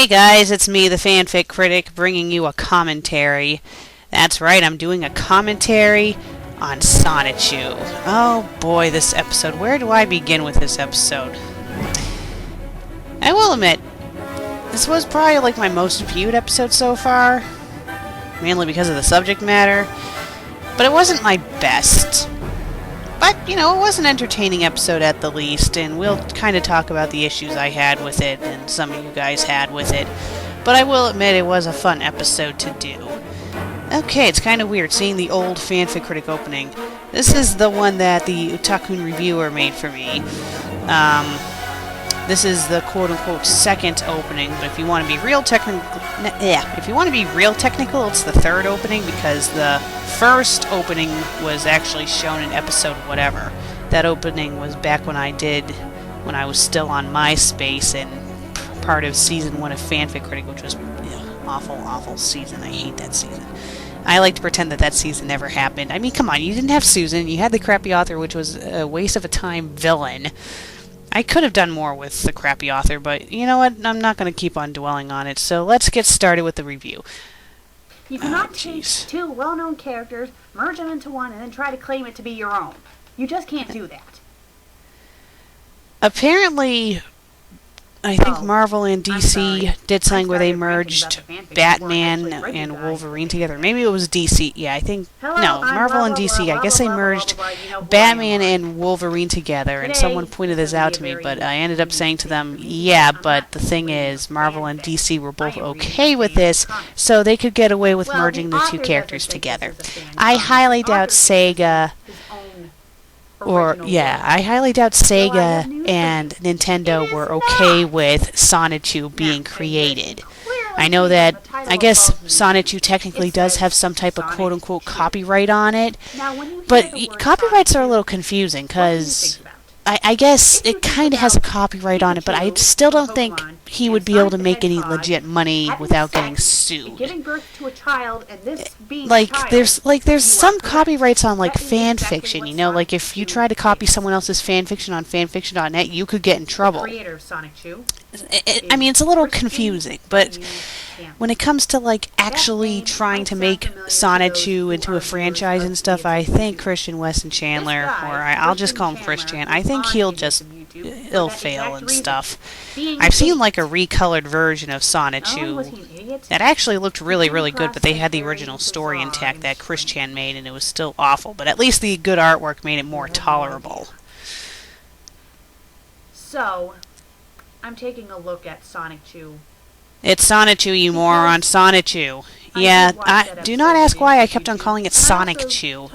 Hey guys, it's me, the FanFic Critic, bringing you a commentary. That's right, I'm doing a commentary on Sonichu. Oh boy, this episode. Where do I begin with this episode? I will admit, this was probably like my most viewed episode so far, mainly because of the subject matter, but it wasn't my best. But, you know, it was an entertaining episode at the least, and we'll kind of talk about the issues I had with it, and some of you guys had with it. But I will admit it was a fun episode to do. Okay, it's kind of weird seeing the old FanFic Critic opening. This is the one that the Otakun reviewer made for me. This is the quote-unquote second opening, but if you want to be real technical, it's the third opening because the first opening was actually shown in episode whatever. That opening was back when I was still on MySpace and part of season 1 of FanFic Critic, which was awful season. I hate that season. I like to pretend that season never happened. I mean, come on, you didn't have Susan, you had the crappy author, which was a waste of a time villain. I could have done more with the crappy author, but you know what? I'm not going to keep on dwelling on it, so let's get started with the review. You cannot take two well-known characters, merge them into one, and then try to claim it to be your own. You just can't do that. Apparently, I think Marvel and DC did something where they merged Batman and Wolverine together. Maybe it was DC. Yeah, I think... No, Marvel and DC. I guess they merged Batman and Wolverine together, and someone pointed this out to me, but I ended up saying to them, yeah, but the thing is, Marvel and DC were both okay with this, so they could get away with merging the two characters together. I highly doubt Sega... I highly doubt Sega and Nintendo were okay with Sonichu being created. I know that, I guess Sonichu technically does have some type of quote-unquote copyright on it, but copyrights are a little confusing, because I guess it kind of has a copyright on it, but I still don't think he would be able to make any legit money without getting sued. Like, there's some copyrights on, like, fan fiction, you know? Like, if you try to copy someone else's fan fiction on fanfiction.net, you could get in trouble. I mean, it's a little confusing, but when it comes to, like, actually trying to make Sonichu into a franchise and stuff, I think Christian Weston Chandler, or I'll just call him Chris Chan, I think he'll fail and stuff. I've seen, like, a recolored version of Sonichu that actually looked really good, but they had the original story intact that Chris Chan made, and it was still awful, but at least the good artwork made it more tolerable. So, I'm taking a look at Sonichu. It's Sonichu, you moron, Sonichu. Yeah, do not ask why I kept on calling it Sonic Chew.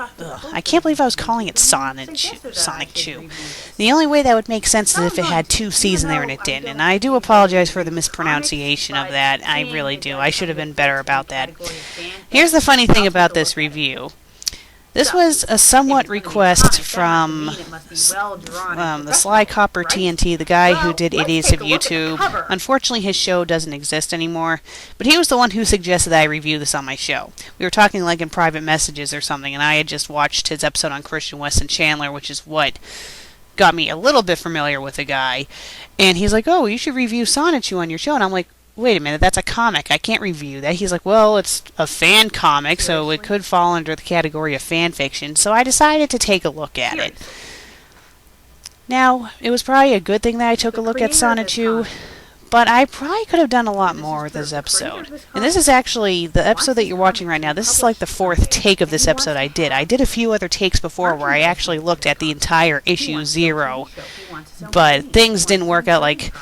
I can't believe I was calling it Sonic Chew. The only way that would make sense is if it had 2 C's in there and it didn't, and I do apologize for the mispronunciation of that. I really do. I should have been better about that. Here's the funny thing about this review. This was a somewhat request from the Sly Copper TNT, the guy who did Idiots of YouTube. Unfortunately, his show doesn't exist anymore, but he was the one who suggested that I review this on my show. We were talking like in private messages or something, and I had just watched his episode on Christian Weston Chandler, which is what got me a little bit familiar with the guy. And he's like, oh, you should review Sonichu on your show. And I'm like, wait a minute, that's a comic. I can't review that. He's like, well, it's a fan comic, so it could fall under the category of fan fiction. So I decided to take a look at it. Now, it was probably a good thing that I took a look at Sonichu, but I probably could have done a lot more with this episode. And this is actually, the episode that you're watching right now, this is like the 4th take of this episode I did. I did a few other takes before where I actually looked at the entire issue 0, but things didn't work out. Like,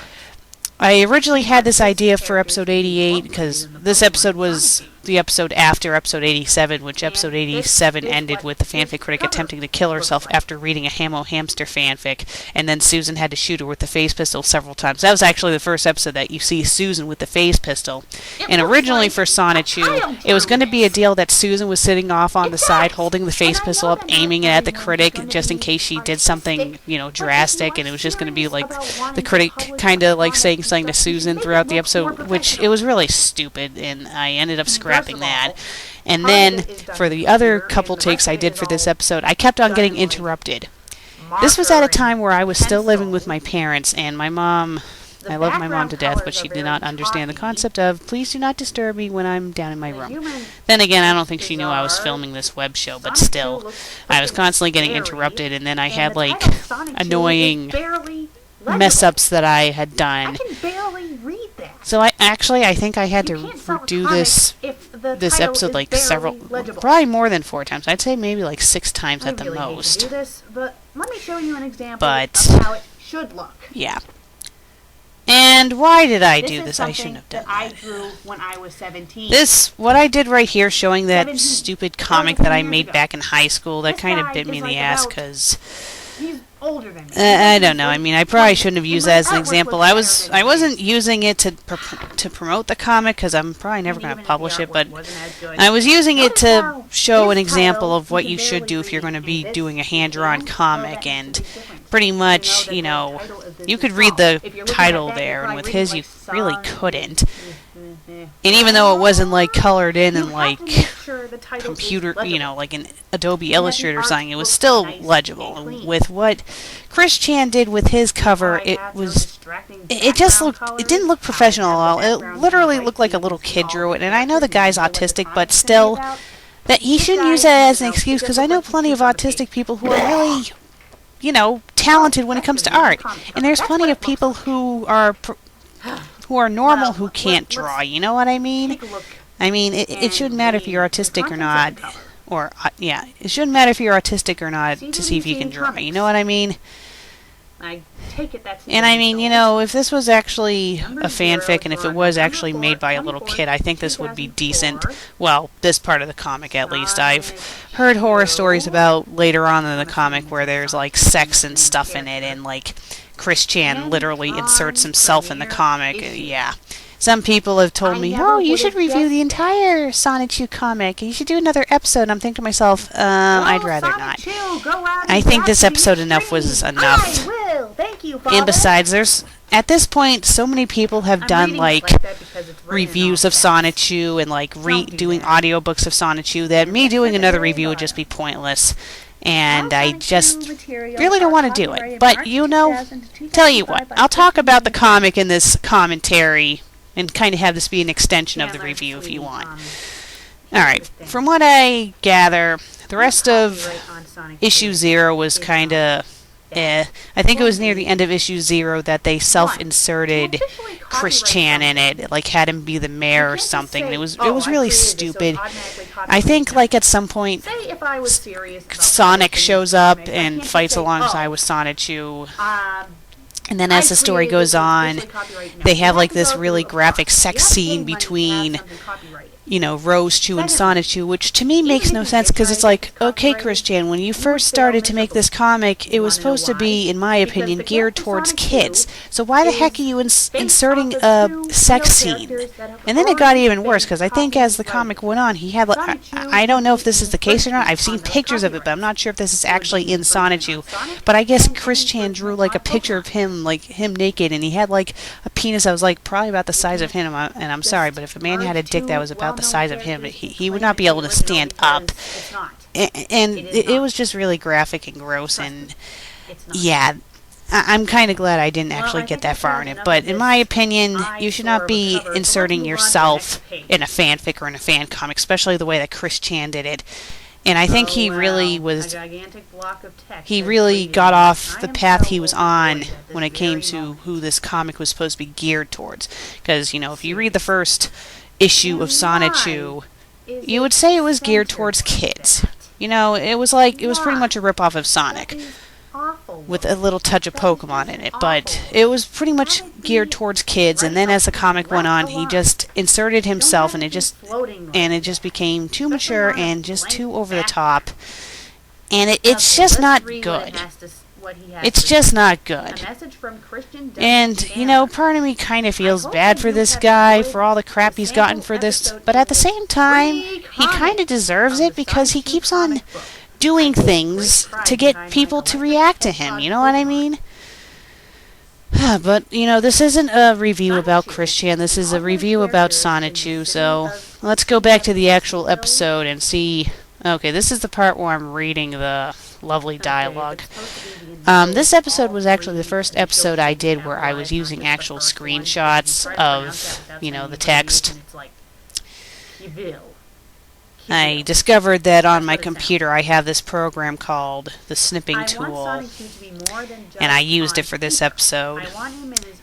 I originally had this idea for episode 88, because this episode was the episode after episode 87, which episode 87 ended with the FanFic Critic attempting to kill herself after reading a Hamo Hamster fanfic, and then Susan had to shoot her with the face pistol several times. That was actually the first episode that you see Susan with the face pistol. And originally for Sonichu, it was going to be a deal that Susan was sitting off on the side holding the face pistol up, aiming it at the critic just in case she did something, you know, drastic, and it was just going to be like the critic kind of like saying something to Susan throughout the episode, which it was really stupid, and I ended up scrapping that. And then, for the other couple takes I did for this episode, I kept on getting interrupted. This was at a time where I was still living with my parents, and my mom I love my mom to death, but she did not understand the concept of, please do not disturb me when I'm down in my room. Then again, I don't think she knew I was filming this web show, but still, I was constantly getting interrupted, and then I had, like, annoying mess-ups that I had done. I can barely read that. So I think I had to do this episode like probably more than 4 times. I'd say maybe like 6 times at the most. Hate to do this, but let me show you an example But of how it should look. Yeah. And why did I do this? I shouldn't have done that. I drew when I was 17. What I did right here, showing that stupid comic that I made back in high school, that kind of bit me in the ass because he's older than me. I don't know. I mean, I probably shouldn't have used that as an example. I wasn't using it to promote the comic because I'm probably never going to publish it, but I was using it to show an example of what you should do if you're going to be doing a hand-drawn comic. And pretty much, you know, you could read the title there, and with his you really couldn't. And even though it wasn't like colored in and like computer, you know, like an Adobe Illustrator or something, it was still legible. And with what Chris Chan did with his cover, it didn't look professional at all. It literally looked like a little kid drew it. And I know the guy's autistic, but still, that he shouldn't use that as an excuse, because I know plenty of autistic people who are really, you know, talented when it comes to art. And there's plenty of people who are normal who can't draw, you know what I mean? I mean, it shouldn't matter if you're autistic or not, it shouldn't matter if you're autistic or not to see if you can draw, you know what I mean? And I mean, you know, if this was actually a fanfic, and if it was actually made by a little kid, I think this would be decent. Well, this part of the comic, at least. I've heard horror stories about later on in the comic where there's, like, sex and stuff in it, and, like, Chris Chan literally inserts himself in the comic. Yeah. Some people have told me, oh, you should review the entire Sonichu comic. You should do another episode. And I'm thinking to myself, I'd rather not. I think this episode was enough. And besides, at this point, so many people have done, like, reviews of Sonichu and, like, doing audiobooks of Sonichu that me doing another review would just be pointless. And I just really don't want to do it. But, you know, tell you what, I'll talk about the comic in this commentary and kind of have this be an extension of the review if you want. Alright, from what I gather, the rest of issue 0 was kind of I think it was near the end of issue 0 that they self-inserted Chris Chan in it, like had him be the mayor or something. It was really stupid. I think like at some point Sonic shows up and fights alongside with Sonichu. And then as the story goes on, they have like this really graphic sex scene between, you know, Rose Chu and Sonichu, which to me makes no sense, because it's like, okay, Chris Chan, when you first started to make this comic, it was supposed to be, in my opinion, geared towards kids. So why the heck are you inserting a sex scene? And then it got even worse, because I think as the comic went on, he had, like, I don't know if this is the case or not. I've seen pictures of it, but I'm not sure if this is actually in Sonichu. But I guess Chris Chan drew like a picture of him, like him naked, and he had like a penis that was like probably about the size of him. And I'm sorry, but if a man had a dick that was about the size of him, he would not be able to stand up. And it was just really graphic and gross, and yeah, I'm kind of glad I didn't actually get that far in it. But in my opinion, you should not be inserting yourself in a fanfic or in a fan comic, especially the way that Chris Chan did it. And I think he really got off the path he was on when it came to who this comic was supposed to be geared towards. Because, you know, if you read the first issue of Sonichu, you would say it was geared towards kids. You know, it was pretty much a ripoff of Sonic, with a little touch of Pokemon in it, but it was pretty much geared towards kids. And then as the comic went on, he just inserted himself, and it just became too mature and just too over the top, and it's just not good. It's just not good. And, you know, part of me kind of feels bad for this guy, for all the crap he's gotten for this, but at the same time, he kind of deserves it, because he keeps on doing things to get people to react to him, you know what I mean? But, you know, this isn't a review about Chris Chan, this is a review about Sonichu, so let's go back to the actual episode and see. Okay, this is the part where I'm reading the lovely dialogue. This episode was actually the first episode I did where I was using actual screenshots of, the text. I discovered that on my computer I have this program called the snipping tool, and I used it for this episode.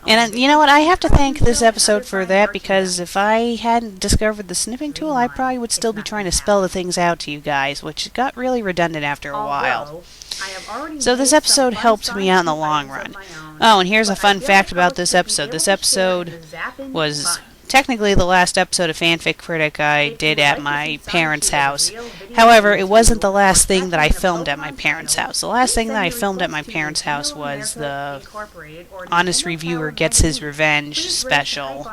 And you know what, I have to thank this episode for that, because if I hadn't discovered the snipping tool, I probably would still be trying to spell the things out to you guys, which got really redundant after a while. So this episode helped me out in the long run. Oh, and here's a fun fact about this episode. This episode was technically the last episode of FanFic Critic I did at my parents' house. However, it wasn't the last thing that I filmed at my parents' house. The last thing that I filmed at my parents' house was the Honest Reviewer Gets His Revenge special,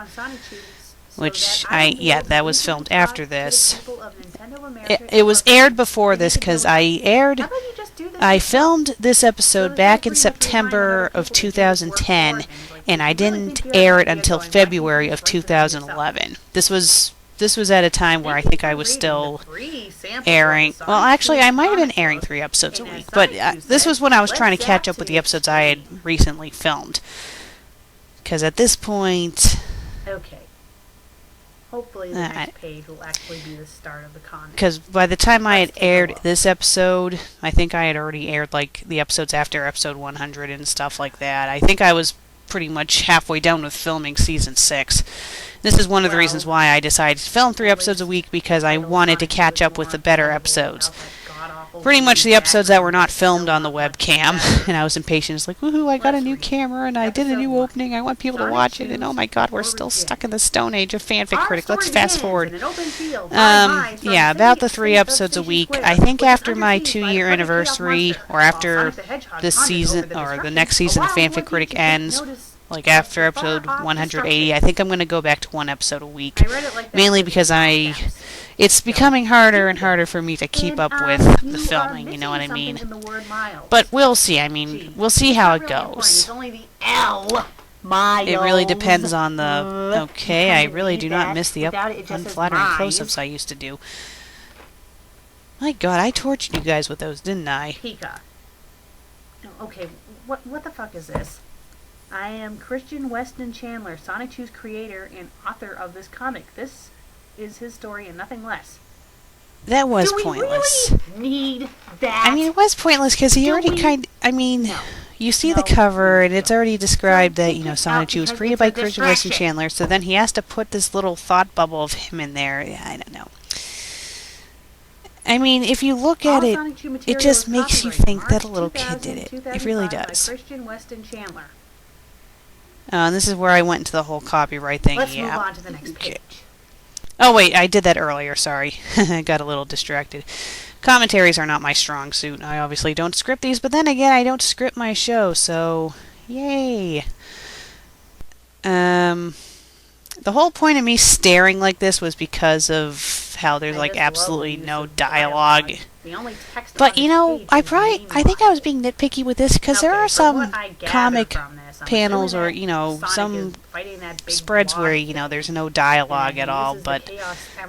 which that was filmed after this. It was aired before this because I filmed this episode back in September of 2010, and I didn't air it until February of 2011. This was at a time where I think I was still airing. Well, actually, I might have been airing 3 episodes a week, but this was when I was trying to catch up with the episodes I had recently filmed. Because at this point... Okay. Hopefully the next page will actually be the start of the comic. Because by the time I had aired this episode, I think I had already aired like the episodes after episode 100 and stuff like that. I think I was pretty much halfway done with filming season 6. This is one of the reasons why I decided to film 3 episodes a week, because I wanted to catch up with the better episodes. Pretty much the episodes that were not filmed on the webcam, and I was impatient. It's like, woohoo, I got a new camera, and I did a new opening, I want people to watch it, and oh my god, we're still stuck in the Stone Age of FanFic Critic. Let's fast forward. About the 3 episodes a week. I think after my 2-year anniversary, or after this season, or the next season of FanFic Critic ends, like after episode 180, I think I'm going to go back to 1 episode a week. Mainly because it's becoming harder and harder for me to keep up with the filming, you know what I mean? But we'll see. I mean, we'll see how it goes. It really depends on the... Okay, I really do not miss the unflattering close-ups I used to do. My god, I tortured you guys with those, didn't I? Pika. Okay, what the fuck is this? I am Christian Weston Chandler, Sonichu's creator and author of this comic. This is his story and nothing less. That was pointless. Do we really need that? I mean, it was pointless because he already you see the cover and it's already described that, Sonichu was created by Christian Weston Chandler, so then he has to put this little thought bubble of him in there. I don't know. I mean, if you look at it, it just makes you think that a little kid did it. It really does. Christian Weston Chandler. And this is where I went into the whole copyright thing. Let's move on to the next page. Oh, wait, I did that earlier, sorry. I got a little distracted. Commentaries are not my strong suit. I obviously don't script these, but then again, I don't script my show, so yay. The whole point of me staring like this was because of how there's like absolutely no dialogue. But I think I was being nitpicky with this because there are some comic panels or some spreads where there's no dialogue at all, but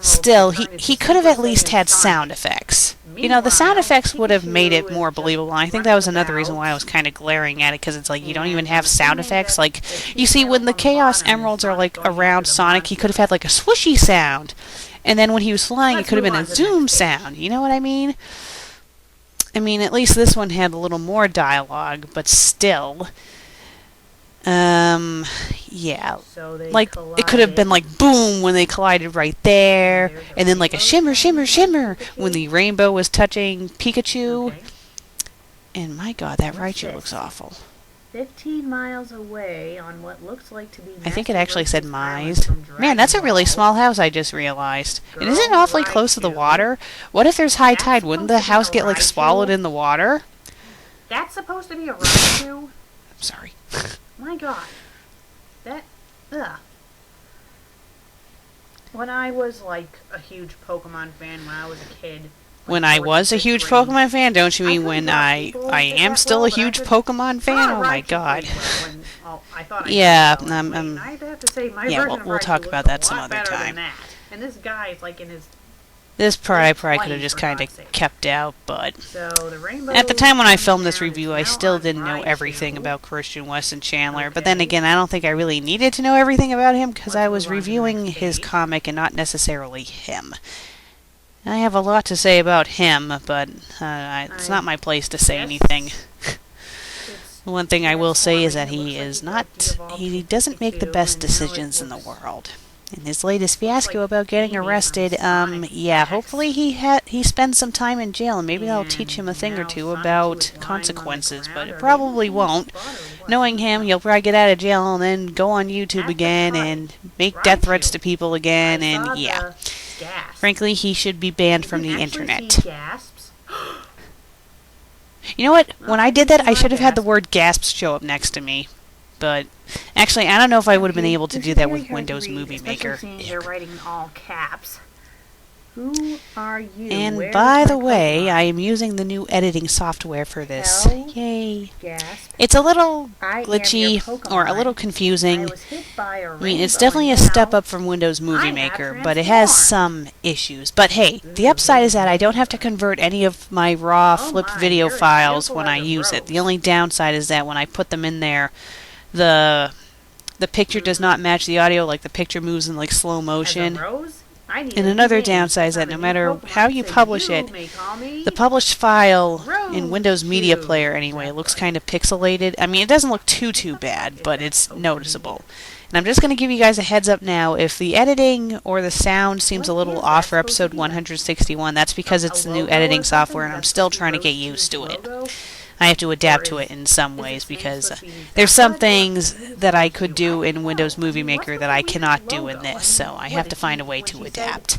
still he could have at least had sound effects. The sound effects would have made it more believable. And I think that was another reason why I was kind of glaring at it, because it's like you don't even have sound effects. Like you see when the Chaos Emeralds are like around Sonic, he could have had like a swooshy sound, and then when he was flying it could have been a zoom sound. You know what I mean? I mean, at least this one had a little more dialogue, but still. Yeah. Like, it could have been like, boom, when they collided right there, and then like a shimmer, shimmer, shimmer, when the rainbow was touching Pikachu. And my god, that Raichu looks awful. 15 miles away on what looks like to be... I think it actually said miles. Man, that's a really small house, I just realized. And isn't it awfully close to the water? What if there's high tide? Wouldn't the house get like swallowed in the water? That's supposed to be a Raichu? I'm sorry. My god. Ugh. When I was like a huge Pokemon fan when I was a kid... When I was a huge Pokemon fan? Don't you mean when I am still a huge Pokemon fan? Oh my god. Yeah, we'll talk about that some other time. And this guy is like in his... This part I Think probably could have twice, just for kind God's of sake. kept out, but So the rainbow at the time when I comes filmed this down, review, it's I now still on didn't know Raichu. everything about Christian Weston Chandler. But Okay. then again, I don't think I really needed to know everything about him because Let's I was move on to the reviewing next his page. comic and not necessarily him. I have a lot to say about him, but it's not my place to say Yes. anything. It's One thing I will say is that transforming. he It is looks like not, devolved he to doesn't make the Pikachu, best and now it decisions in the looks world. In his latest fiasco like about getting Amy from arrested, Sonic yeah, X. hopefully he spends some time in jail, and maybe that'll teach him a thing or now two Sonichu about is lying on the consequences, but ground. it Are they probably looking won't. spot or what? Knowing him, he'll probably get out of jail and then go on YouTube At the again time, and make death threats Raichu. to people again, I saw and yeah. the gasp. Frankly, he should be banned You from can the actually internet. see gasps. You know what? When I did that, I should have had the gasp. word gasps show up next to me. But actually, I don't know if I would have been Okay, able to this do is that very with hard to Windows read, Movie especially Maker. seeing they're writing in all caps. Who are you? And Where's by the my way, Pokemon? I am using the new editing software for this. Hell? Yay. Gasp. It's a little I am glitchy your Pokemon. or a little I confusing. was hit by a I mean, it's rainbow definitely a and step now up from Windows Movie I have Maker, but it has transformed. some issues. But hey, This the is a upside is really that I don't good have to one. convert any of my raw Oh flipped my, video you're as files beautiful when as I a use it. The rose. only downside is that when I put them in there, the picture does not match the audio, like the picture moves in like slow As a motion. rose? I need And a new another name. downside is that Found a no new matter Pokemon, how you so publish you it, may call me the published file in Rose Windows Media Chew. Player anyway Exactly. looks kind of pixelated. I mean, it doesn't look too bad, but it's noticeable. And I'm just going to give you guys a heads up now. If the editing or the sound seems a What little is off that for supposed to episode be? 161, that's because it's A the new logo editing or something? software, and I'm That's still supposed trying to be get Rose used to Chew's it. logo? I have to adapt to Or it in some is ways its name because supposed to be there's some Zappa? things What is it that I supposed to could do? do I in don't Windows know. I Movie mean, Maker what's that with I the weird cannot do in logo? this, so I What have to did find she- a way when to she said adapt.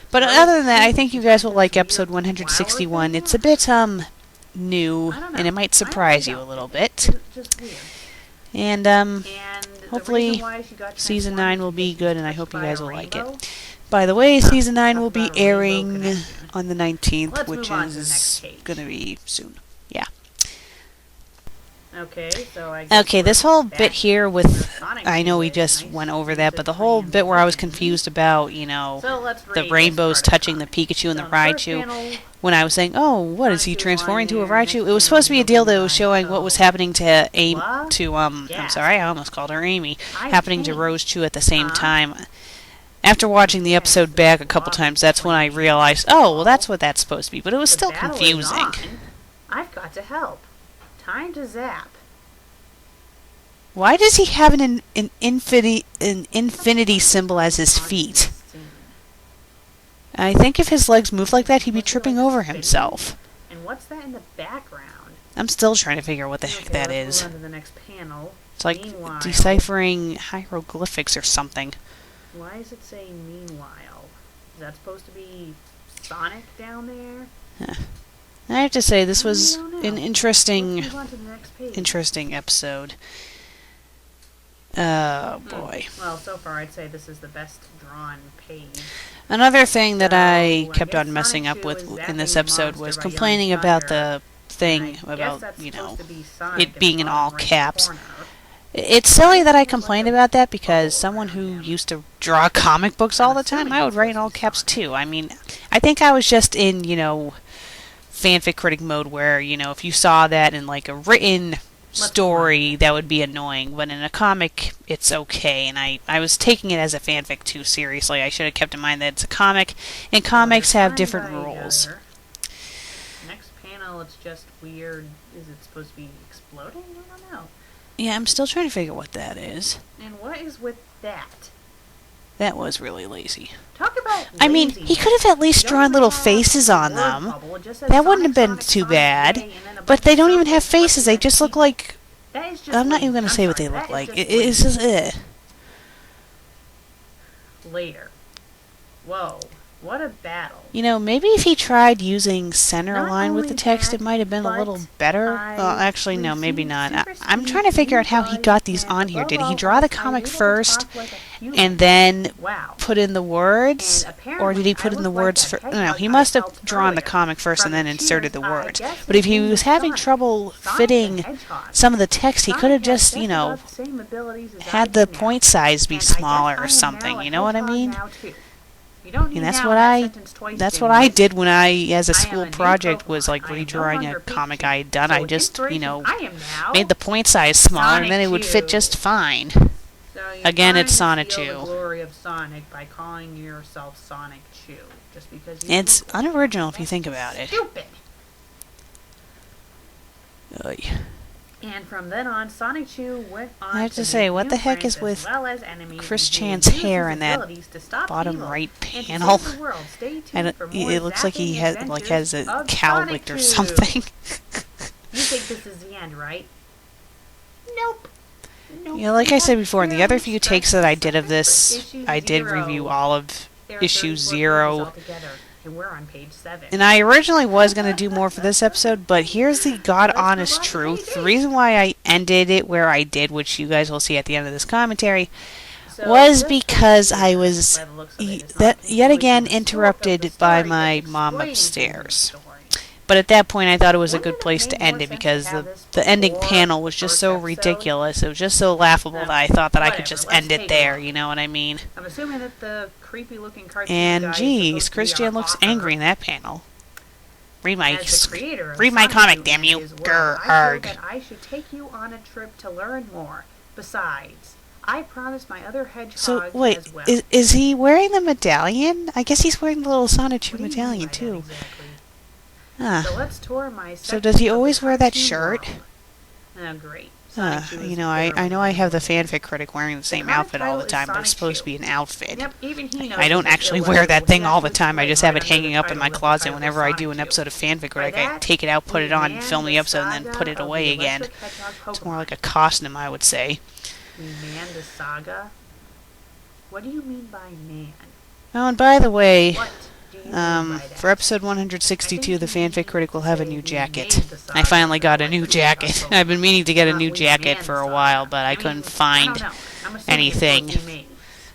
But Rose other than that, I Chew, think you is guys that will this like weird episode flower 161. thing? It's a bit new, I don't know. and it might I don't surprise you know. a little bit. It's just weird. And And hopefully the reason why she got season transformed 9 is will be because good, she's and I touched hope you by guys a will like rainbow. it. By the way, season 9 will Talk be about a rainbow airing connection. on the 19th, Let's which move on to the is next page. going to be soon. Yeah. Okay, so I guess Okay, we're this whole back bit here to with, Sonic I know we Boy. just Nice went over piece that, of but the whole green bit where I was looking. confused about, you know, So let's the read rainbows this part of touching the comic. Pikachu and the So in first Raichu, panel, when I was saying, oh, what is he Sonichu's transforming to a lying there, Raichu? next It was supposed to be a panel, deal that he's was open showing by what was toe. happening to What? I'm Gasp. sorry, I almost called her Amy, I happening to can't. Rose Chew at the same Huh? time. After watching the episode back a couple times, that's when I realized, oh, well, that's what that's supposed to be, but it was The still battle is confusing. on. I've got to help. Time to zap. Why does he have an infinity symbol as his feet? I think if his legs moved like that, he'd be What's it tripping like over spinning? himself. And what's that in the background? I'm still trying to figure out what the heck Okay, that let's is. move on to the next panel. It's like Meanwhile- deciphering hieroglyphics or something. Why does it say meanwhile? Is that supposed to be Sonic down there? I have to say, this I was don't know. an Let's interesting move on to the next page. episode. Oh, boy. Well, so far I'd say this is the best drawn page. Another thing that I So, I kept guess on messing up Sonichu with is in zapping this the episode monster was by young complaining about Thunder. the thing And I guess about, that's you know, supposed to be Sonic it being in the all bottom right caps. corner. It's silly that I complained Like a about that because bubble someone around who him. used to draw comic books all I'm the time, assuming I would it's write in supposed all to be caps Sonic. too. I mean, I think I was just in, you know, FanFic Critic mode where, you know, if you saw that in like a written story, that would be annoying, but in a comic, it's okay. And I was taking it as a fanfic too seriously. I should have kept in mind that it's a comic, and comics They're have fine different by rules. together. Next panel, it's just weird. Is it supposed to be exploding? I don't know. Yeah, I'm still trying to figure out what that is. And what is with that? That was really lazy. Talk about I mean, he could have at least You drawn don't little draw faces a on word them. bubble, it just says That wouldn't have Sonic, been Sonic, too Sonic, bad. yay, and then a But bunch they of don't even have circles faces. They representing just look people. like... That is just I'm not lazy. even going to I'm say what sorry, they look that is like. just It's just... later. Whoa, what a battle. You know, maybe if he tried using center Not line with the only text, that, it might have been a but little better. I Well, actually, no, maybe received not. super I'm speed trying to figure out how he invites, got these and on here. Did he above draw all the else, I'm comic able to first talk like a human. and then Wow. put in the words? And Or apparently did he I put in was the like words that for... peg No, bug he I must have felt drawn the earlier. comic first and From then the inserted the cheers, I words. guess But if his he name was was having Sonic. trouble Sonic the fitting Hedgehog. some of the text, he Sonic could have has just, just you know, about the same abilities as I had do the now. point size be And I guess smaller I or am something. now a You know what I hedgehog mean? now, too. You don't need And that's now what that I sentence twice, that's Jimmy. what I did when I, as a I am school a new project, was Pokemon. like I am no redrawing a longer comic Pikachu. I had done. So I with just, you inspiration, know, I am now made the point size smaller, and then it would fit Sonichu. just fine. So you're Again, trying it's to steal Sonichu. the glory of Sonic by calling yourself Sonichu, just because you. It's unoriginal if you think about it. Stupid. Oy. And from then on, Sonichu went on. I have to make say, what new the heck friends is with as well as enemies, Chris and he Chan's used hair his in that abilities to stop bottom evil right and to panel? save the world. Stay tuned I don't, for more it looks like he zapping has a adventures of cowlick or Sonichu. something. You think this is the end, right? Nope. Nope. You know, like I said before, in the other few Very takes that I did of special this, issue I did 0. review all of There are issue 34 pages 0. altogether, and we're on page 7. And I originally was going to do more for this episode, but here's the God honest truth. The reason why I ended it where I did, which you guys will see at the end of this commentary, So was this because page, I was by the looks of it, is not that a yet again continuation of the interrupted story, by but my explaining mom things in the upstairs. story. But at that point, I thought it was a Wouldn't good it place have to made end more it sense because to have this the ending before panel was just first so episode? ridiculous. It was just so laughable that I thought that I could Whatever, just let's end it take a there. look. You know what I mean? I'm assuming that the creepy-looking cartoon And guy is geez, supposed to be Christian our looks author. angry in that panel. Read my As the creator of read my Sonichu comic, damn and you. his world, Grr, I feel arg. that I should take you on a trip to learn more. Besides, I promised my other hedgehogs So wait, as well. is he wearing the medallion? I guess he's wearing the little Sonichu What do you mean medallion by that too. exactly? Ah. So let's tour my So does he section of the always wear that cartoon shirt? world. Oh, great. Ah, Sonichu is you know, I literally know I have the beautiful. FanFic Critic wearing the same comic outfit all the title is time, but it's supposed to Sonichu. be an outfit. Yep, even he knows I don't this is actually illegal. wear that He thing all the actually time. I put just it have right it under the hanging up in title my with the closet title whenever I do an Sonichu. episode of FanFic By Critic. I that, take it out, put we it on, man film the the episode, and then saga put it of away the again. Electric Hedgehog It's more Pokemon. like a costume, I would say. We man the saga? What do you mean by man? Oh, and by the way, What do you mean by that? for episode 162, the I think FanFic Critic will have a new we jacket. made the saga I finally of got a the new Electric Hedgehog jacket. Pokemon. I've been meaning to get a Not new we jacket man for the a saga. while, but I mean, couldn't I find don't know. I'm assuming it's anything. supposed to be made.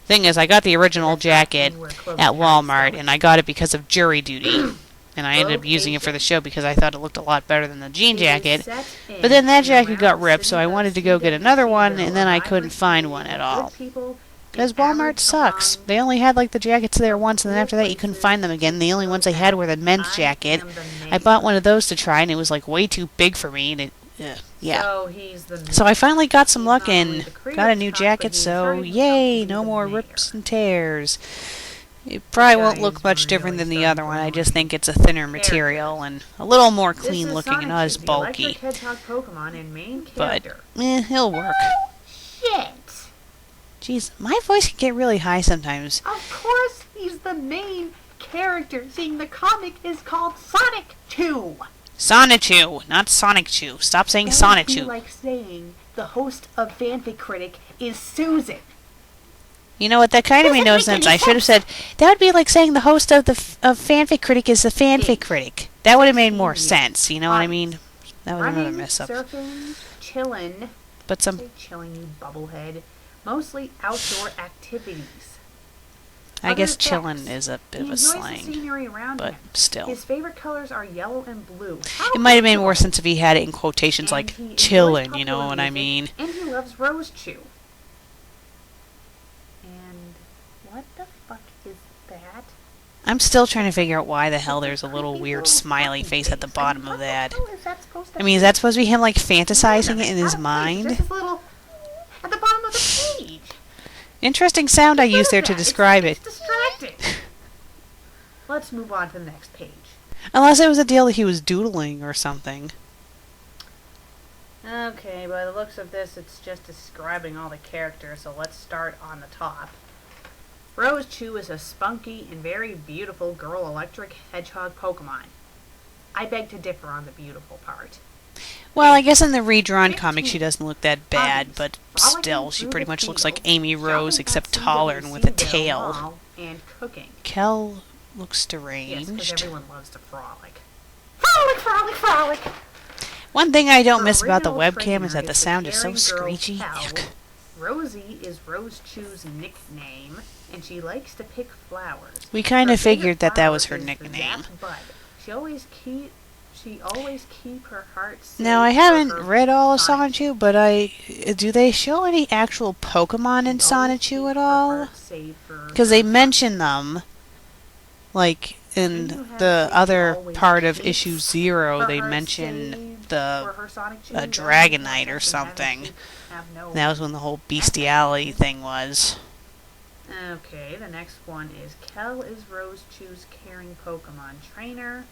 Thing is, I got the original That's not jacket anywhere close at to how Walmart, it's and I got it because of jury duty. And I ended up using it for the Location. show because I thought it looked a lot better than the jean It is jacket. set But then that in jacket around got the ripped, so city I of wanted to go get Cedarville, another one, and then a I couldn't vibrant find one community at of good all. people Because and Walmart average sucks. belonging. They only had like the jackets there once, and then after that you couldn't find them again. The only ones they had were the men's I jacket. am the I man. bought one of those to try, and it was like way too big for me, and yeah. So he's the So I finally got some He's luck not only and the creator got a of new Comic, jacket, but he so inserted himself to yay, be no the more mayor. rips and tears. It probably guy won't look is much different than really the other one. starting I to just really think it's a thinner characters. material and a little more This clean is looking and Sonichu, not as the bulky. Electric Hedgehog Pokemon and main But, character. it'll work. Shit! Jeez, my voice can get really high sometimes. Of course he's the main character, seeing the comic is called Sonic 2. Sonichu, not Sonichu. Stop saying That would be Sonichu. like saying the host of FanFic Critic is Susan. You know what? That kind of made no Doesn't make sense. any I should have said that would be like saying the host of of FanFic Critic is the FanFic Hey, Critic. That would have made more 16 sense. You know what I Honest. mean? That was another Running, mess up. surfing, chillin'. But some, Say chilling, you bubblehead. Mostly outdoor activities. I Other guess effects. chillin' is a bit He of a enjoys the slang, scenery around but him. still. His favorite colors are yellow and blue. How It might have made cool. more sense if he had it in quotations And like he enjoys chillin', you know popular what I music, mean? And he loves Rose Chew. And what the fuck is that? I'm still trying to figure out why the hell It's a there's a little creepy weird little smiley fucking face at the face. bottom I mean, of what that. the hell is that supposed to I mean, is be? that supposed to be him like None fantasizing of it in it's his out of place. mind? Just this little at the bottom of the page. Interesting sound I What used is there to that? describe It's it. distracting. Let's move on to the next page. Unless it was a deal that he was doodling or something. Okay, by the looks of this, it's just describing all the characters, so let's start on the top. Rose Chew is a spunky and very beautiful girl electric hedgehog Pokemon. I beg to differ on the beautiful part. Well, I guess in the redrawn comic 15. she doesn't look that bad, but Frolicking still, she through pretty the much looks field, like Amy Rose, shopping except at taller and with a CWC tail. Mall, and cooking. Kel looks Yes, because deranged. everyone loves to frolic. Frolic, frolic, frolic! One thing I don't Her miss about the original webcam is trainer that the is sound is so caring girl screechy. Cal. Yuck. Rosie is Rose Chew's nickname, and she likes to pick flowers. We kind Her of figured favorite that was flower her is nickname. Zap Bud. She always keep her heart safe. Now, I for haven't her read all of Sonichu. Sonichu, but do they show any actual Pokemon in She always Sonichu keep at her all? heart safe for Because her they mention them, Like, in the other part of issue 0, they mention the Dragonite or something. That was when the whole bestiality thing was. Okay, the next one is Kel is Rose Chu's caring Pokemon trainer.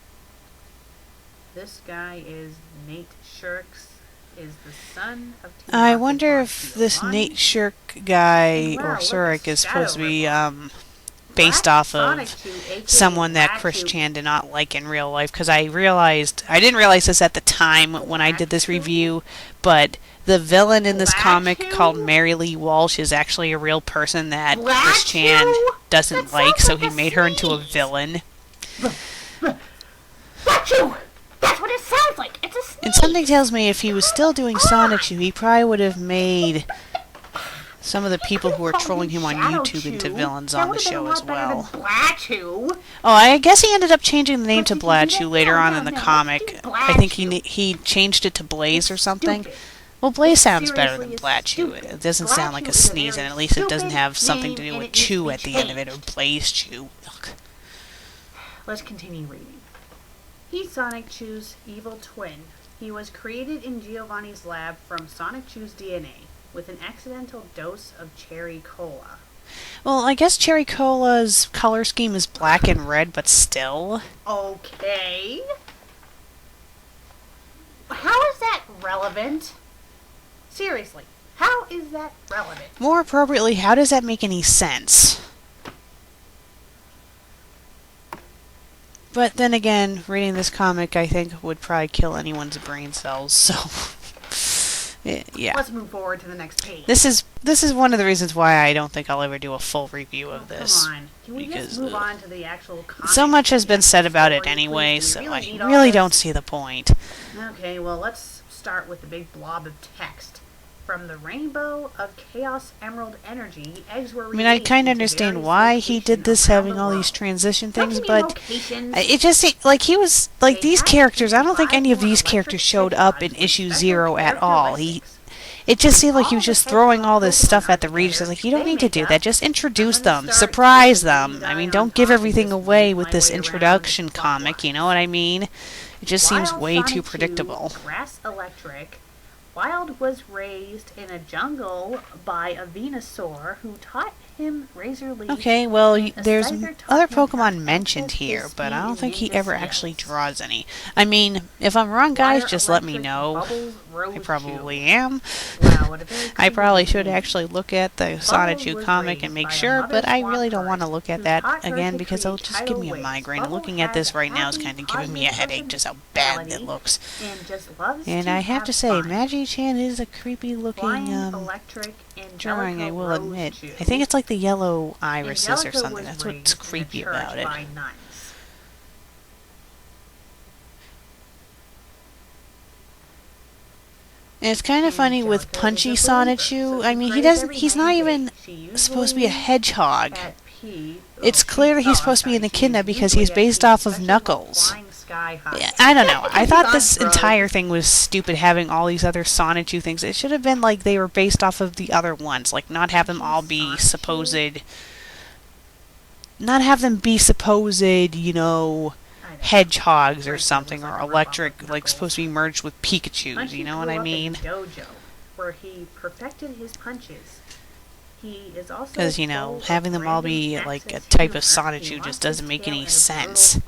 This guy is Nate Shirks, is the son of I wonder if this Nate Shirk guy, or Surik, is supposed to be based off of someone that Chris Chan did not like in real life, because I didn't realize this at the time when I did this review, but the villain in this comic called Mary Lee Walsh is actually a real person that Chris Chan doesn't like, so he made her into a villain. Sonichu! That's what it sounds like! It's a snake! And something tells me if he was still doing Sonichu, he probably would have made some of the people who are trolling him on YouTube into villains on the show as well. Oh, I guess he ended up changing the name to Bladchu later on in the comic. I think he changed it to Blaze or something. Well, Blaze sounds better than Bladchu. It doesn't sound like a sneeze, and at least it doesn't have something to do with Chew at the end of it, or Blaze Chew. Ugh. Let's continue reading. He's Sonichu's evil twin. He was created in Giovanni's lab from Sonichu's DNA with an accidental dose of cherry cola. Well, I guess cherry cola's color scheme is black and red, but still. Okay. How is that relevant? Seriously, how is that relevant? More appropriately, how does that make any sense? But then again, reading this comic, I think, would probably kill anyone's brain cells, so... yeah. Let's move forward to the next page. This is one of the reasons why I don't think I'll ever do a full review of this. Come on. Can we just move on to the actual comic? So much has been said about it anyway, so I really don't see the point. Okay, well, let's start with the big blob of text. From the rainbow of Chaos Emerald Energy, eggs were released. I mean, I kind of understand why he did this, having all these transition things, but it just seemed like he was, like, these characters, I don't think any of these characters showed up in issue 0 at all. It just seemed like he was just throwing all this stuff at the readers. I was like, you don't need to do that, just introduce them, surprise them. I mean, don't give everything away with this introduction comic, you know what I mean? It just seems way too predictable. Grass Electric. Wild was raised in a jungle by a Venusaur who taught him Razor Leaf. Okay, well, there's other Pokemon mentioned here, but I don't think he ever actually draws any. I mean, if I'm wrong, guys, just let me know. I probably am. I probably should actually look at the Sonichu comic and make sure, but I really don't want to look at that again because it'll just give me a migraine. And looking at this right now is kind of giving me a headache, just how bad it looks. And I have to say, Magi-chan is a creepy looking drawing, I will admit. I think it's like the yellow irises or something. That's what's creepy about it. And it's kind of funny with Punchy Sonichu. I mean, he's not even supposed to be a hedgehog. It's clear that he's supposed to be an echidna because he's based off of Knuckles. I don't know. I thought this entire thing was stupid, having all these other Sonichu things. It should have been like they were based off of the other ones. Like, not have them all be supposed... Not have them be supposed, you know... hedgehogs or something, or electric, like supposed to be merged with Pikachus, you know what I mean? Dojo, where he perfected his punches. He is also because, you know, having them all be like a type of Sonichu just doesn't make any sense.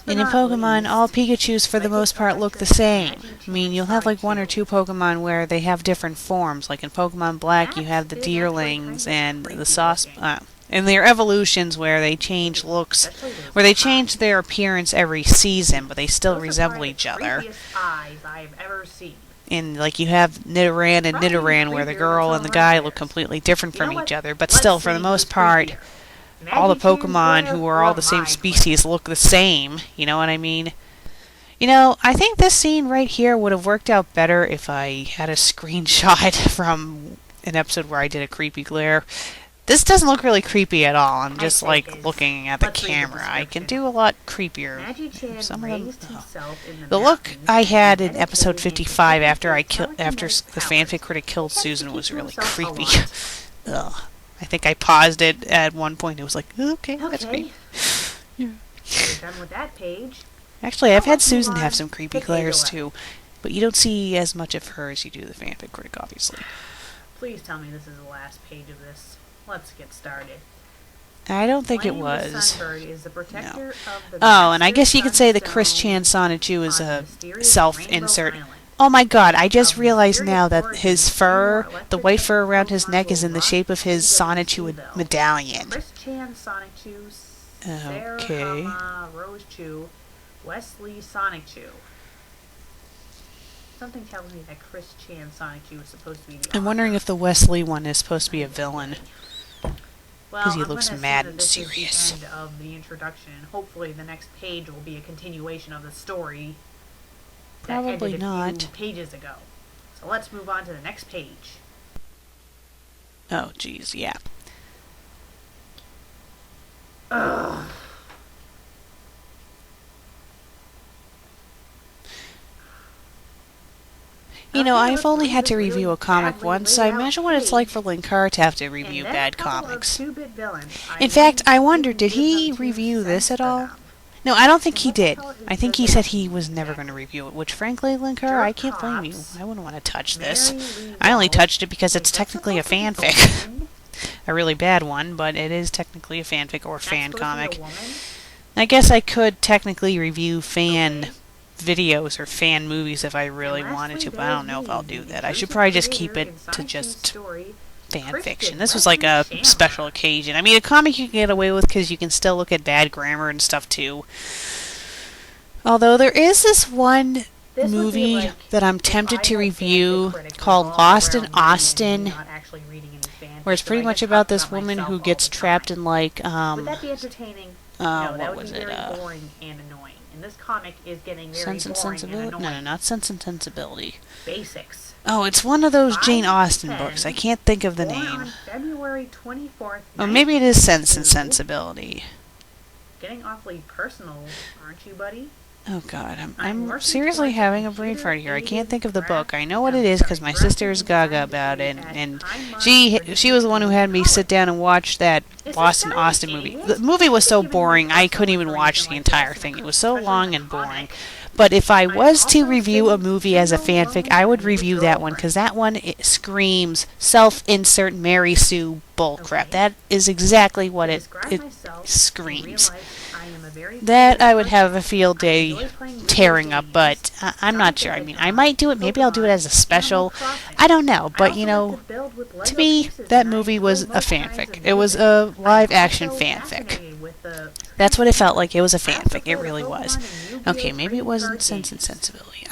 And in Pokemon, all Pikachus for the most part look the same. I mean, you'll have like one or two Pokemon where they have different forms. Like in Pokemon Black, you have the Deerlings and the and their evolutions where they change looks, where they change their appearance every season, but they still resemble each other. And like you have Nidoran and Nidoran, where the girl and the guy look completely different from each other, but still, for the most part, all the Pokemon who are all the same species look the same. You know what I mean? You know, I think this scene right here would have worked out better if I had a screenshot from an episode where I did a creepy glare. This doesn't look really creepy at all. I'm just like looking at the camera. I can do a lot creepier. Some of them, the look I had in episode 55 after the FanFic Critic killed Susan was really creepy. Ugh. I think I paused it at one point. It was like, okay, that's great. Yeah. We're done with that page. Actually, I've had let's move Susan have on some creepy to page glares 11. too, but you don't see as much of her as you do the fanfic critic, obviously. Please tell me this is the last page of this. Let's get started. I don't think it Flame the was. Sunbird is the protector of the Oh, and I master guess you could say that Chris sunstone Chan Sonichu is on a mysterious self-insert. Rainbow Island. Oh my god, I just Of realized mysterious now that origin, his fur, more the white fur around electric his neck is in the will shape of his rock Sonichu Evil. medallion. Chris Chan Sonichu, Sarah Okay. Hama Rose Chu, Wesley Sonichu. Something tells me that Chris Chan Sonichu is supposed to be the I'm wondering if the Wesley one is supposed to be a villain. Well, he I'm looks gonna assume mad that and this serious. is the end of the introduction. Hopefully the next page will be a continuation of the story that Probably ended a not. few pages ago. So let's move on to the next page. Oh, jeez, yeah. Ugh. You know, Okay, I've let's only read had this to review really a comic badly once, laid so I out imagine what it's like page, for Linkar to have to and review then bad a couple of comics. two-bit villains. In fact, I wonder, did he review this at all? No, I don't think he did. I think he said he was never going to review it, which frankly, Linkar, I can't blame you. I wouldn't want to touch this. I only touched it because it's technically a fanfic. A really bad one, but it is technically a fanfic or fan comic. I guess I could technically review fan videos or fan movies if I really wanted to, but I don't know if I'll do that. I should probably just keep it to just fan fiction. This was like a special occasion. I mean, a comic you can get away with because you can still look at bad grammar and stuff too. Although there is this one movie that I'm tempted to review called Lost in Austin, where it's pretty much about this woman who gets trapped in like Would that be entertaining? No, that what would was be it? very boring and annoying. And this comic is getting very Sense and boring and Sensibility? annoying. No, not Sense and Sensibility. Basics. Oh, it's one of those Jane 5 to Austen 10, books. I can't think of the born name. on February 24th. Oh, maybe it is Sense and 1992. Sensibility. Getting awfully personal, aren't you, buddy? Oh god, I'm I'm working seriously towards a having a brain fart here. I can't think of the book. computer-aided I know what it is because my sister is gaga about it, and she was the one who had me sit down and watch that Lost in Austin movie. The movie was so boring, I couldn't even watch the entire thing. It was so long and boring. But if I was to review a movie as a fanfic, I would review that one because that one it screams self-insert Mary Sue bullcrap. That is exactly what it screams. That I would have a field day tearing up, but I'm not sure. I mean, I might do it. Maybe I'll do it as a special. I don't know. But, you know, to me, that movie was a fanfic. It was a live-action fanfic. That's what it felt like. It was a fanfic. It really was. Okay, maybe it wasn't Sense and Sensibility.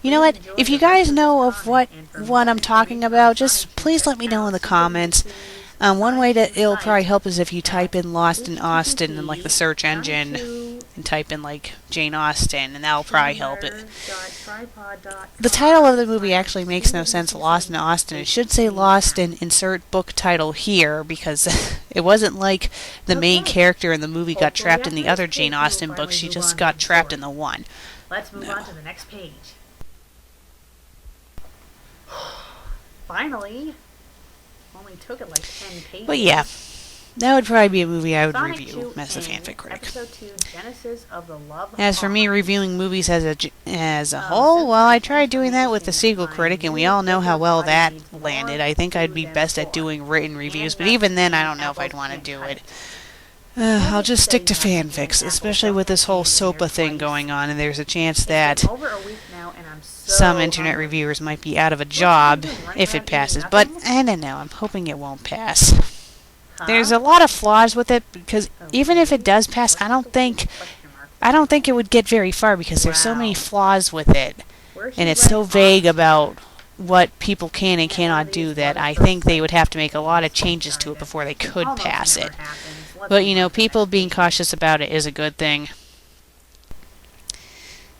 You know what? If you guys know of what one I'm talking about, just please let me know in the comments. One way that it'll probably help is if you type in Lost in Austin in like the search engine and type in like Jane Austen, and that'll probably help it. The title of the movie actually makes no sense, Lost in Austin. It should say Lost in insert book title here because it wasn't like the main character in the movie got trapped in the other Jane Austen book. She just got trapped in the one. Let's move on to the next page. Finally. Only took it like 10 pages. But yeah, that would probably be a movie I would Sonic review 2 as a in fanfic critic. Episode 2, Genesis of the Love As for me Heart. reviewing movies as a whole, well, I tried doing that with the sequel critic, and we all know how well that landed. I think I'd be best at doing written reviews, but even then, I don't know if I'd want to do it. I'll just stick to fanfics, especially with this whole SOPA thing going on, and there's a chance that Over a week now, and I'm so some internet hungry. reviewers might be out of a job if it passes, but I don't know. I'm hoping it won't pass. There's a lot of flaws with it because even if it does pass, I don't think it would get very far because there's so many flaws with it, and it's so vague about what people can and cannot do that I think they would have to make a lot of changes to it before they could pass it. But you know, people being cautious about it is a good thing.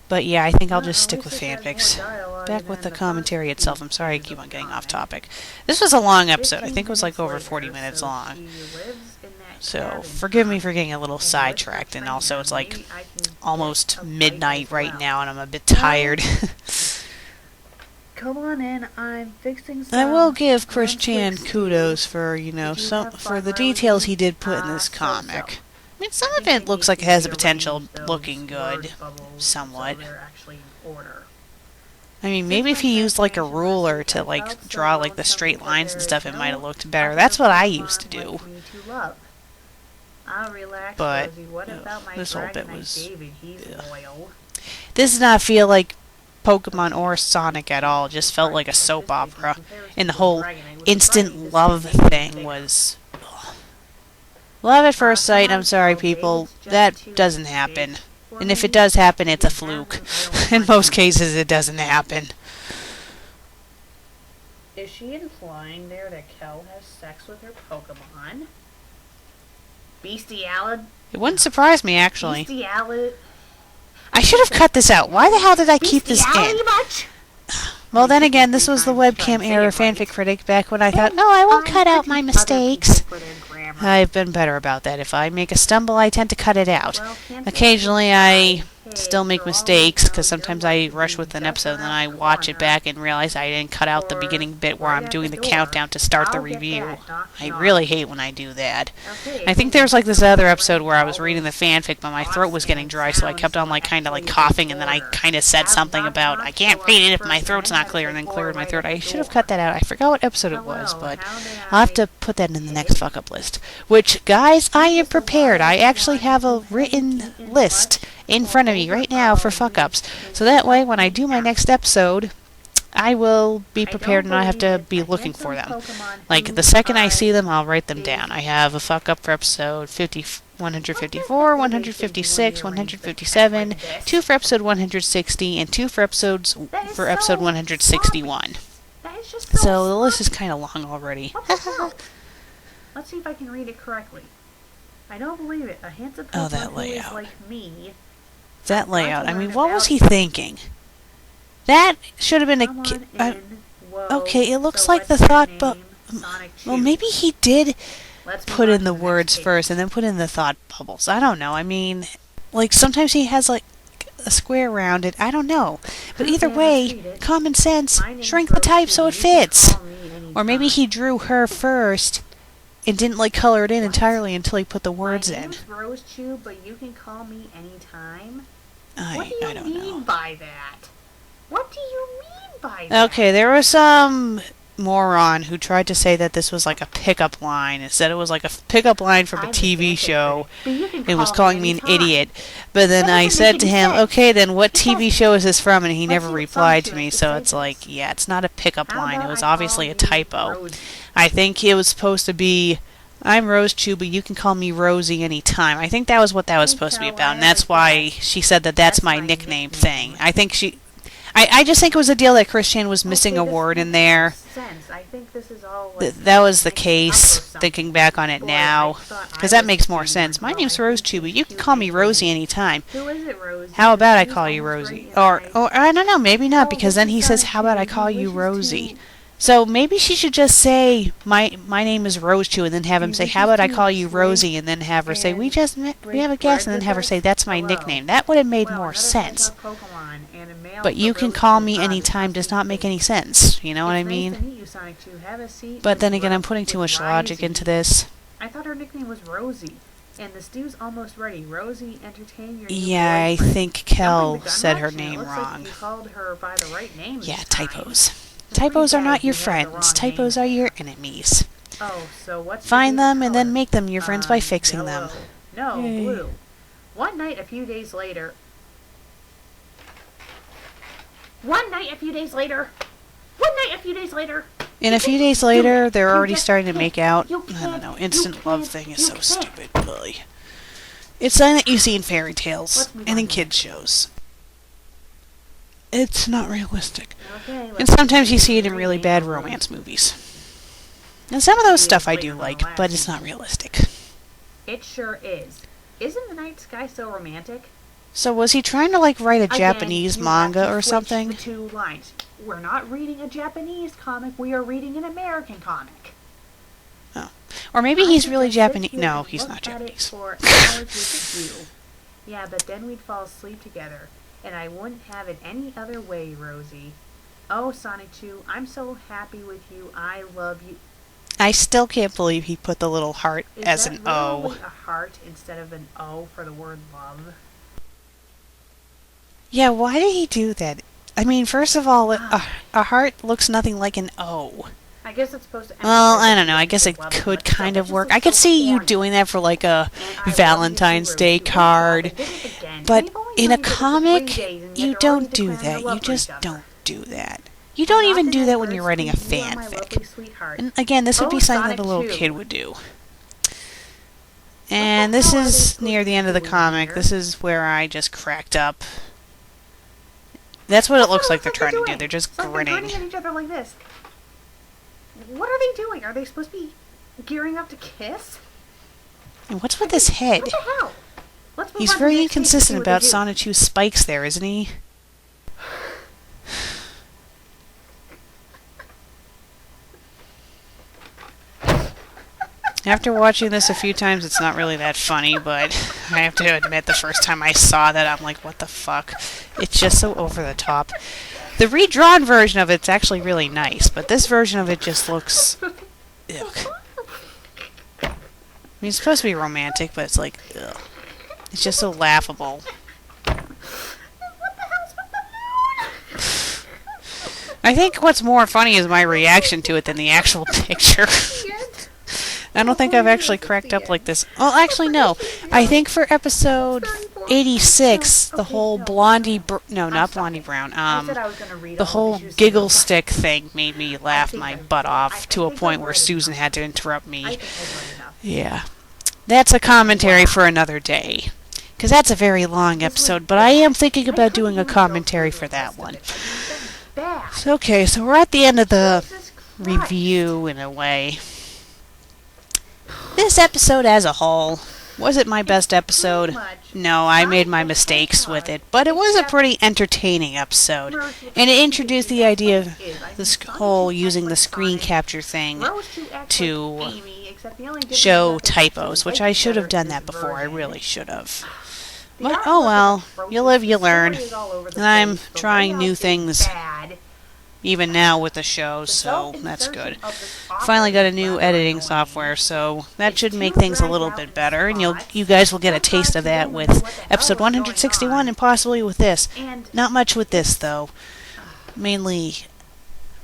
But yeah, I think I'll just stick with fanfics. Back with the commentary itself. I'm sorry I keep on getting off topic. This was a long episode. I think it was like over 40 minutes long. So forgive me for getting a little sidetracked, and also it's like almost midnight right now and I'm a bit tired. Come on in. I'm fixing some. I will give Chris one Chan quick kudos stew. for, Did you some have for fun, the Rosie? details he did put in this So-so. comic. I mean, some I of think it they looks need like it to has the rearrange potential those looking good, word bubbles somewhat. So they're actually in order. I mean, Since maybe if my he used like a transformation ruler last to week, I like felt so draw like the lonesome straight because lines and there stuff, is it might have no looked better. other That's what I used to Pokemon do. like me to love. Ah, relax, But Rosie. What about my this whole bit Dragonite was. David? He's loyal. This does not feel like Pokemon or Sonic at all. It just felt like a soap opera. And the whole instant love thing was. Love at first sight, I'm sorry, people. That doesn't happen. And if it does happen, it's a fluke. In most cases, it doesn't happen. Is she implying there that Kel has sex with her Pokemon? Bestiality? It wouldn't surprise me, actually. Bestiality? I should have cut this out. Why the hell did I keep this in? Bestiality much? Well, then again, this was the webcam era FanFic Critic back when I thought, no, I won't cut out my mistakes. I've been better about that. If I make a stumble, I tend to cut it out. Occasionally, I still make mistakes, because sometimes I rush with an episode and then I watch it back and realize I didn't cut out the beginning bit where I'm doing the countdown to start the review. I really hate when I do that. I think there was like this other episode where I was reading the fanfic, but my throat was getting dry, so I kept on like kind of like coughing, and then I kind of said something about I can't read it if my throat's not clear, and then cleared my throat. I should have cut that out. I forgot what episode it was, but I'll have to put that in the next fuck up list. Which, guys, I am prepared. I actually have a written list in front of me right now for fuck ups. So that way, when I do my next episode, I will be prepared and I have to be looking for them. Like, the second I see them, I'll write them down. I have a fuck up for episode 154, 156, 157, 2 for episode 160, and 2 for episode 161. So the list is kind of long already. Let's see if I can read it correctly. I don't believe it. A handsome Oh, Pokemon that who is layout. like me. That layout. I mean, what was he thinking? That should have been Come a... on in. Whoa. okay, it looks So like the what's your thought name? bu- Sonichu. Well, maybe he did Let's move put on in to the next words page. first and then put in the thought bubbles. I don't know. I mean, like, sometimes he has, like, a square around it. I don't know. But either way, common sense, My name's shrink the type so it Rosie. You can fits. call me Or maybe anytime. he drew her first and didn't, like, color it in entirely until he put the words My in. name's Rosechu, but you can call me anytime. What I do you don't mean know. by that? What do you mean by that? Okay, there was some moron who tried to say that this was like a pickup line. It said it was like a pickup line from a I'm the TV fanfic show. critic, but you can It was call calling me an anytime. idiot. But then That I doesn't said make to any him, sense. okay, then what Because TV show is this from? And he let's never see what replied Sonichu to me. has to So say it's to like, this. yeah, it's not a pickup How line. It about was I obviously call a you typo. Rosie? I think it was supposed to be, I'm Rosechu, but you can call me Rosie anytime. I think that was what that was Hey, supposed to be Kel, about. I And that's have a why guess. she said that that's my nickname thing. I think I just think it was a deal that Christian was missing Okay, a this word in makes there. sense. I think this is all like That was the mixed up or case, something. thinking back on it Boy, now. I thought Because I that was makes more being sense. My well, name's I Rose think Chew, but it's you can cute call me anyway. Rosie anytime. Who is it, Rosie? How about I She's call you almost Rosie? right in Or eyes. I don't know, maybe not, Oh, because this then is he says, Sonichu. how about I He call you wishes Rosie? to- So maybe she should just say, my name is Rose Chew, and then have him say, how about I call you Rosie, and then have her say, we have a guess, and then have her say, that's my nickname. That would have made Well, more another sense. Pokemon and a male But you for can Rose call Chew. me anytime does not make any sense. You know what I It's mean? Nice to meet you, Sonichu. Have a seat. But then Miss again, I'm Rose putting too with much logic Risey. into this. I thought her nickname was Rosie. And the stew's almost ready. Rosie, entertain your new Yeah, I boyfriend. think Don't Kel bring the gun said her action. It name looks wrong. Like you called her by the right name Yeah, this time. typos. It's pretty Typos are bad not if your you have the friends. wrong Typos name. are your enemies. Oh, so what's your Find favorite them and then color? make them your friends by fixing Yellow. them. No, Yay. blue. One night a few days later. One night a few days later. One night a few days later. And a few days later, they're You already just starting to can't. make out. You I don't can't. know. You Instant love can't. thing is You so can't. stupid. Really. It's something that you see in fairy tales Let's move and on in to kids' shows. It's not realistic. Okay, And let's sometimes you see see it in the really reading bad over. romance movies. And some of those Yeah, stuff I later do than like, the last but it's one. not realistic. It sure is. Isn't the night sky so romantic? So was he trying to like write a Again, Japanese you manga have to or switch something? The two lines. We're not reading a Japanese comic. We are reading an American comic. Or maybe I he's could really just sit Japanese. here No, and he's look not at it Japanese. for hours with you. Yeah, but then we'd fall asleep together, and I wouldn't have it any other way, Rosie. Oh, Sonichu, I'm so happy with you. I love you. I still can't believe he put the little heart Is as that an O. literally a heart instead of an O for the word love? Yeah, why did he do that? I mean, first of all, a heart looks nothing like an O. I guess it's supposed to. Well, I don't know. I guess it could kind of work. I could see you doing that for like a Valentine's Day card. But in a comic, you don't do that. You just don't do that. You don't even do that when you're writing a fanfic. And again, this would be something that a little kid would do. And this is near the end of the comic. This is where I just cracked up. That's what it looks like they're trying to do. They're just grinning. They're grinning at each other like this. What are they doing? Are they supposed to be gearing up to kiss? And what's with his head? What the hell? He's very inconsistent about Sonichu's spikes there, isn't he? After watching this a few times, it's not really that funny, but I have to admit the first time I saw that, I'm like, what the fuck? It's just so over the top. The redrawn version of it's actually really nice, but this version of it just looks... Ugh. I mean, it's supposed to be romantic, but it's like, ugh. It's just so laughable. I think what's more funny is my reaction to it than the actual picture. I don't think I've actually cracked up like this. Well, actually, no. I think for episode 86, the whole Blondie... no, not Blondie Brown. The whole giggle stick thing made me laugh my butt off to a point where Susan had to interrupt me. Yeah. That's a commentary for another day. Because that's a very long episode, but I am thinking about doing a commentary for that one. Okay, so we're at the end of the review, in a way. This episode as a whole, was it my best episode? No, I made my mistakes with it, but it was a pretty entertaining episode. And it introduced the idea of this whole using the screen capture thing to show typos, which I should have done that before. I really should have. But, oh well, you live, you learn. And I'm trying new things even now with the show, so that's good. Finally got a new editing software, so that should make things a little bit better, and you guys will get a taste of that with episode 161 and possibly with this. Not much with this, though. Mainly,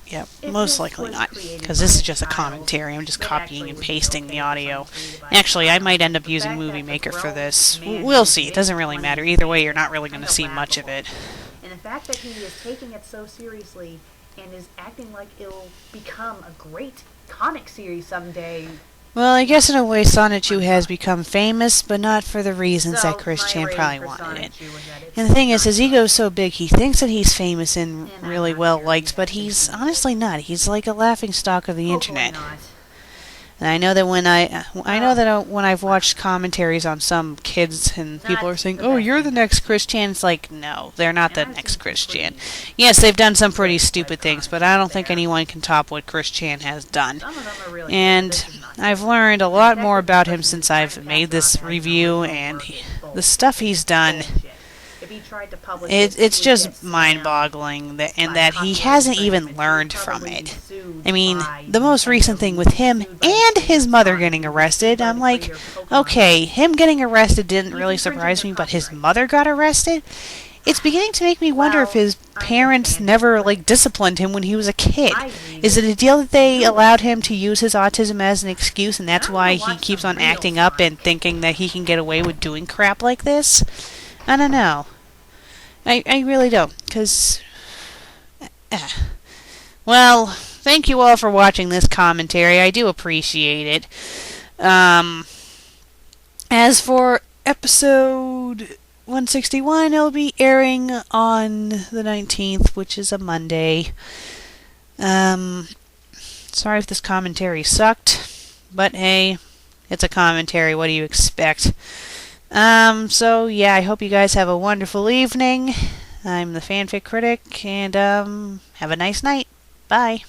yeah, most likely not, because this is just a commentary. I'm just copying and pasting the audio. Actually, I might end up using Movie Maker for this. We'll see. It doesn't really matter. Either way, you're not really going to see much of it. And the fact that he is taking it so seriously and is acting like it'll become a great comic series someday. Well, I guess in a way Sonichu has become famous, but not for the reasons that Chris Chan probably wanted it. And the thing is, his ego's so big, he thinks that he's famous and really well liked, but he's honestly not. He's like a laughingstock of the internet. And I know that when I've watched commentaries on some kids and people are saying, "Oh, you're the next Chris Chan," it's like, no, they're not the next Chris Chan. Yes, they've done some pretty stupid things, but I don't think anyone can top what Chris Chan has done. And I've learned a lot more about him since I've made this review, and the stuff he's done. It's just mind-boggling that he hasn't even learned from it. I mean, the most recent thing with him and his mother getting arrested, I'm like, okay, him getting arrested didn't really surprise me, but his mother got arrested? It's beginning to make me wonder if his parents never, disciplined him when he was a kid. Is it a deal that they allowed him to use his autism as an excuse, and that's why he keeps on acting up and thinking that he can get away with doing crap like this? I don't know. I really don't, because... Well, thank you all for watching this commentary. I do appreciate it. As for episode 161, it'll be airing on the 19th, which is a Monday. Sorry if this commentary sucked, but hey, it's a commentary. What do you expect? So yeah, I hope you guys have a wonderful evening. I'm the FanFic Critic, and have a nice night. Bye.